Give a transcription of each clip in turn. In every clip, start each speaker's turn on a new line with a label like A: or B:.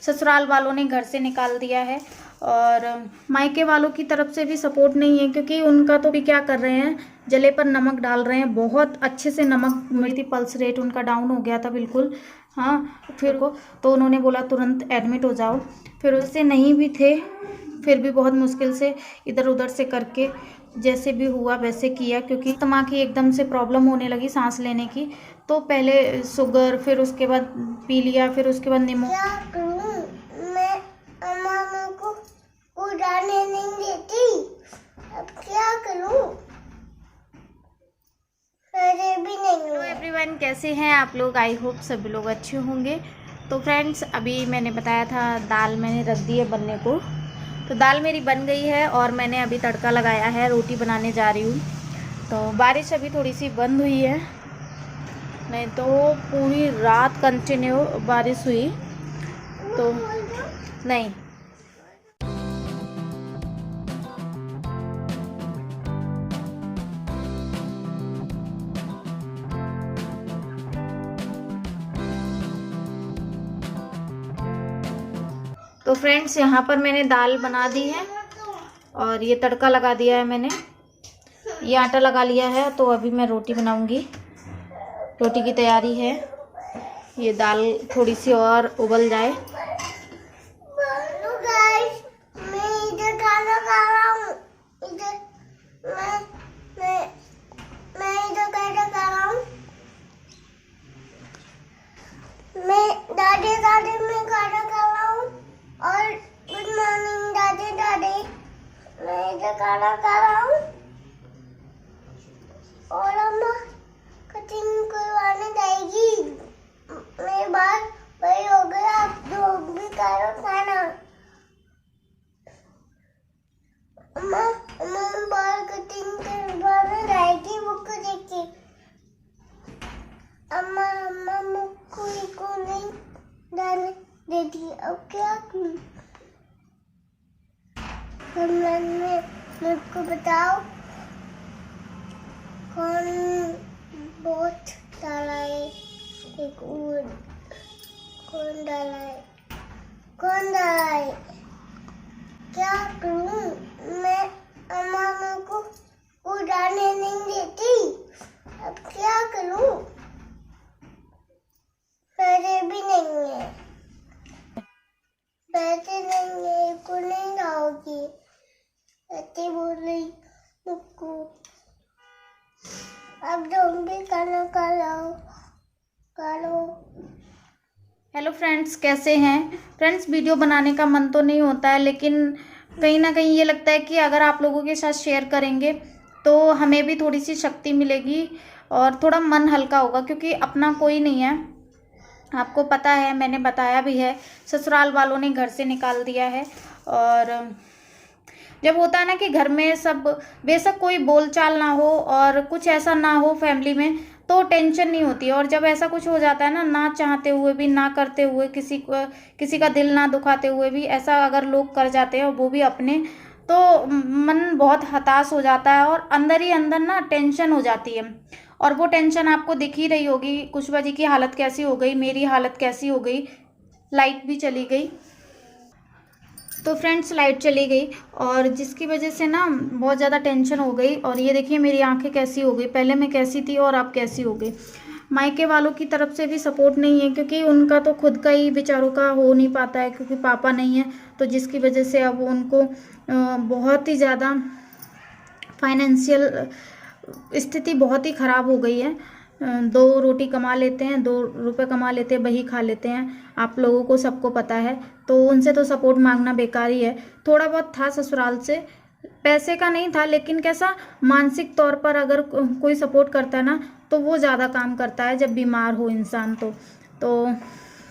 A: ससुराल वालों ने घर से निकाल दिया है और मायके वालों की तरफ से भी सपोर्ट नहीं है, क्योंकि उनका तो भी क्या कर रहे हैं, जले पर नमक डाल रहे हैं। बहुत अच्छे से नमक मिली, पल्स रेट उनका डाउन हो गया था बिल्कुल। हाँ, फिर को तो उन्होंने बोला तुरंत एडमिट हो जाओ। फिर उससे नहीं भी थे, फिर भी बहुत मुश्किल से इधर उधर से करके जैसे भी हुआ वैसे किया, क्योंकि अस्थमा की एकदम से प्रॉब्लम होने लगी सांस लेने की। तो पहले शुगर, फिर उसके बाद पी लिया, फिर उसके बाद नींबू।
B: क्या करूं मैं, अम्मा मेरे को उड़ाने नहीं देती, अब क्या करूं, अरे भी नहीं।
A: हेलो एवरीवन, कैसे हैं आप लोग? आई होप सभी लोग अच्छे होंगे। तो फ्रेंड्स, अभी मैंने बताया था दाल मैंने रख दी है बनने को, तो दाल मेरी बन गई है और मैंने अभी तड़का लगाया है, रोटी बनाने जा रही हूँ। तो बारिश अभी थोड़ी सी बंद हुई है, नहीं तो पूरी रात कंटिन्यू बारिश हुई। तो नहीं, तो फ्रेंड्स यहाँ पर मैंने दाल बना दी है और ये तड़का लगा दिया है मैंने, ये आटा लगा लिया है। तो अभी मैं रोटी बनाऊंगी, रोटी की तैयारी है। ये दाल थोड़ी सी और उबल जाए।
B: हेलो गाइस, मैं इधर खाना खा रहा हूँ, इधर मैं इधर खाना खा रहा हूँ, मैं दादी दादी में खाना खा रहा हूँ। और गुड मॉर्निंग दादी दादी, मैं इधर खाना खा रहा हूँ और अम्मा कटिंग करवाने जाएगी। मेरे बाल बड़े हो गए, आप लोग भी करो खाना। अम्मा अम्मा बाल कटिंग करवाने जाएगी, बुक देखी। अम्मा अम्मा मुझको नहीं डालने देती, अब क्या करूं? मुझको बताओ, कौन बहुत डाला है, एक और कौन डाला है, कौन डाला है? क्या करूं मैं, अम्मा मेरे को उड़ाने नहीं देती, अब क्या करूं, पैसे भी नहीं है, पैसे नहीं है, को नहीं लाओगी, ऐसे बोल रही मुझको। अब तुम भी खाना खा लो।
A: हेलो फ्रेंड्स, कैसे हैं? फ्रेंड्स, वीडियो बनाने का मन तो नहीं होता है, लेकिन कहीं ना कहीं ये लगता है कि अगर आप लोगों के साथ शेयर करेंगे तो हमें भी थोड़ी सी शक्ति मिलेगी और थोड़ा मन हल्का होगा, क्योंकि अपना कोई नहीं है। आपको पता है, मैंने बताया भी है, ससुराल वालों ने घर से निकाल दिया है। और जब होता है ना कि घर में सब, बेशक कोई बोलचाल ना हो और कुछ ऐसा ना हो फैमिली में, तो टेंशन नहीं होती है। और जब ऐसा कुछ हो जाता है ना चाहते हुए भी, ना करते हुए, किसी का दिल ना दुखाते हुए भी ऐसा अगर लोग कर जाते हैं, वो भी अपने, तो मन बहुत हताश हो जाता है और अंदर ही अंदर ना टेंशन हो जाती है। और वो टेंशन आपको दिख ही रही होगी, खुशबा जी की हालत कैसी हो गई, मेरी हालत कैसी हो गई। लाइट भी चली गई, तो फ्रेंड्स लाइट चली गई और जिसकी वजह से ना बहुत ज़्यादा टेंशन हो गई। और ये देखिए मेरी आंखें कैसी हो गई, पहले मैं कैसी थी और अब कैसी हो गई। मायके वालों की तरफ से भी सपोर्ट नहीं है, क्योंकि उनका तो खुद का ही बेचारों का हो नहीं पाता है, क्योंकि पापा नहीं है। तो जिसकी वजह से अब उनको बहुत ही ज़्यादा फाइनेंशियल स्थिति बहुत ही ख़राब हो गई है। 2 रोटी कमा लेते हैं, 2 रुपये कमा लेते हैं, वही खा लेते हैं, आप लोगों को सबको पता है। तो उनसे तो सपोर्ट मांगना बेकार ही है। थोड़ा बहुत था ससुराल से, पैसे का नहीं था, लेकिन कैसा मानसिक तौर पर अगर कोई सपोर्ट करता है ना, तो वो ज़्यादा काम करता है जब बीमार हो इंसान। तो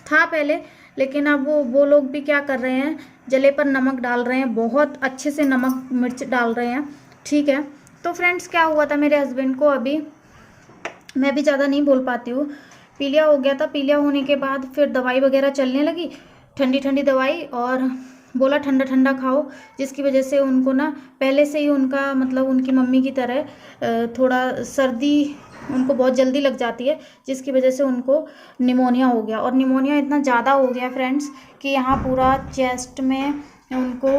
A: था पहले, लेकिन अब वो लोग भी क्या कर रहे हैं, जले पर नमक डाल रहे हैं, बहुत अच्छे से नमक मिर्च डाल रहे हैं। ठीक है, तो फ्रेंड्स क्या हुआ था मेरे हस्बैंड को, अभी मैं भी ज़्यादा नहीं बोल पाती हूँ, पीलिया हो गया था। पीलिया होने के बाद फिर दवाई वगैरह चलने लगी, ठंडी ठंडी दवाई, और बोला ठंडा ठंडा खाओ, जिसकी वजह से उनको ना पहले से ही उनका मतलब उनकी मम्मी की तरह थोड़ा सर्दी उनको बहुत जल्दी लग जाती है, जिसकी वजह से उनको निमोनिया हो गया। और निमोनिया इतना ज़्यादा हो गया फ्रेंड्स कि यहाँ पूरा चेस्ट में उनको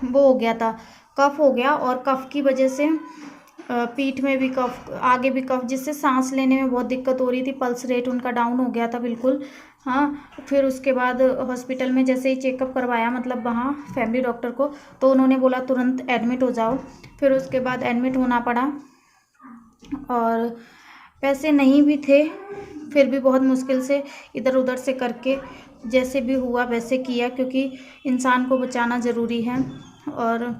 A: वो हो गया था, कफ हो गया, और कफ की वजह से पीठ में भी कफ, आगे भी कफ, जिससे सांस लेने में बहुत दिक्कत हो रही थी। पल्स रेट उनका डाउन हो गया था बिल्कुल। हाँ, फिर उसके बाद हॉस्पिटल में जैसे ही चेकअप करवाया, मतलब वहाँ फैमिली डॉक्टर को, तो उन्होंने बोला तुरंत एडमिट हो जाओ। फिर उसके बाद एडमिट होना पड़ा, और पैसे नहीं भी थे, फिर भी बहुत मुश्किल से इधर उधर से करके जैसे भी हुआ वैसे किया, क्योंकि इंसान को बचाना ज़रूरी है। और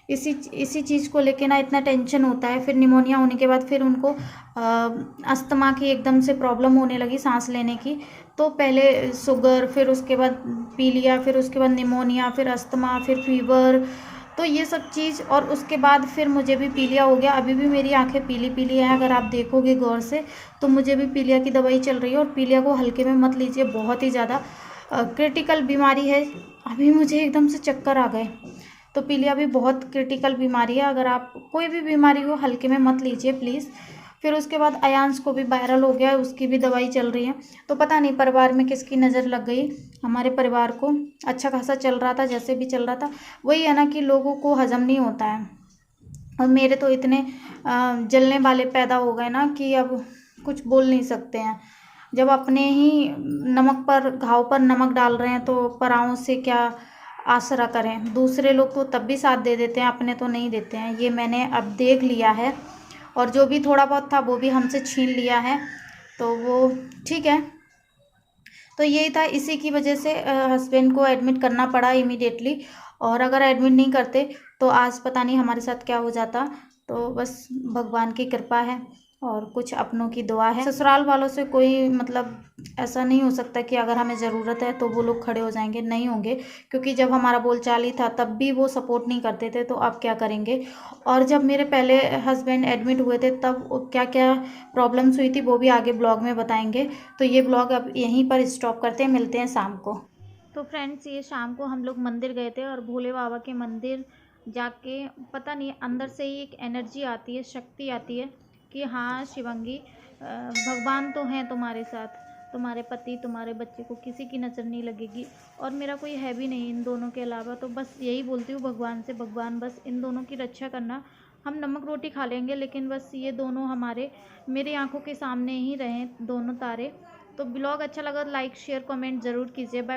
A: इसी चीज़ को लेके ना इतना टेंशन होता है। फिर निमोनिया होने के बाद फिर उनको अस्थमा की एकदम से प्रॉब्लम होने लगी, सांस लेने की। तो पहले शुगर, फिर उसके बाद पीलिया, फिर उसके बाद निमोनिया, फिर अस्थमा, फिर फीवर, तो ये सब चीज़। और उसके बाद फिर मुझे भी पीलिया हो गया। अभी भी मेरी आंखें पीली पीली हैं, अगर आप देखोगे गौर से तो मुझे भी पीलिया की दवाई चल रही है। और पीलिया को हल्के में मत लीजिए, बहुत ही ज़्यादा क्रिटिकल बीमारी है। अभी मुझे एकदम से चक्कर आ गए। तो पीलिया भी बहुत क्रिटिकल बीमारी है, अगर आप कोई भी बीमारी हो हल्के में मत लीजिए प्लीज़। फिर उसके बाद अयांश को भी वायरल हो गया, उसकी भी दवाई चल रही है। तो पता नहीं परिवार में किसकी नज़र लग गई। हमारे परिवार को अच्छा खासा चल रहा था, जैसे भी चल रहा था। वही है ना कि लोगों को हजम नहीं होता है, और मेरे तो इतने जलने वाले पैदा हो गए ना कि अब कुछ बोल नहीं सकते हैं। जब अपने ही नमक पर, घाव पर नमक डाल रहे हैं, तो पराओं से क्या आसरा करें। दूसरे लोग तो तब भी साथ दे देते हैं, अपने तो नहीं देते हैं। ये मैंने अब देख लिया है, और जो भी थोड़ा बहुत था वो भी हमसे छीन लिया है, तो वो ठीक है। तो यही था, इसी की वजह से हस्बैंड को एडमिट करना पड़ा इमीडिएटली। और अगर एडमिट नहीं करते तो आज पता नहीं हमारे साथ क्या हो जाता। तो बस भगवान की कृपा है और कुछ अपनों की दुआ है। ससुराल वालों से कोई मतलब ऐसा नहीं हो सकता कि अगर हमें ज़रूरत है तो वो लोग खड़े हो जाएंगे, नहीं होंगे। क्योंकि जब हमारा बोलचाल ही था तब भी वो सपोर्ट नहीं करते थे, तो अब क्या करेंगे। और जब मेरे पहले हस्बैंड एडमिट हुए थे तब क्या क्या प्रॉब्लम्स हुई थी वो भी आगे ब्लॉग में बताएंगे। तो ये ब्लॉग अब यहीं पर स्टॉप करते हैं, मिलते हैं शाम को। तो फ्रेंड्स, ये शाम को हम लोग मंदिर गए थे, और भोले बाबा के मंदिर जाके पता नहीं अंदर से ही एक एनर्जी आती है, शक्ति आती है कि हाँ शिवंगी, भगवान तो हैं तुम्हारे साथ, तुम्हारे पति, तुम्हारे बच्चे को किसी की नज़र नहीं लगेगी। और मेरा कोई है भी नहीं इन दोनों के अलावा, तो बस यही बोलती हूँ भगवान से, भगवान बस इन दोनों की रक्षा करना। हम नमक रोटी खा लेंगे, लेकिन बस ये दोनों मेरी आंखों के सामने ही रहें, दोनों तारे। तो ब्लॉग अच्छा लगा लाइक शेयर कमेंट ज़रूर कीजिए। बाय।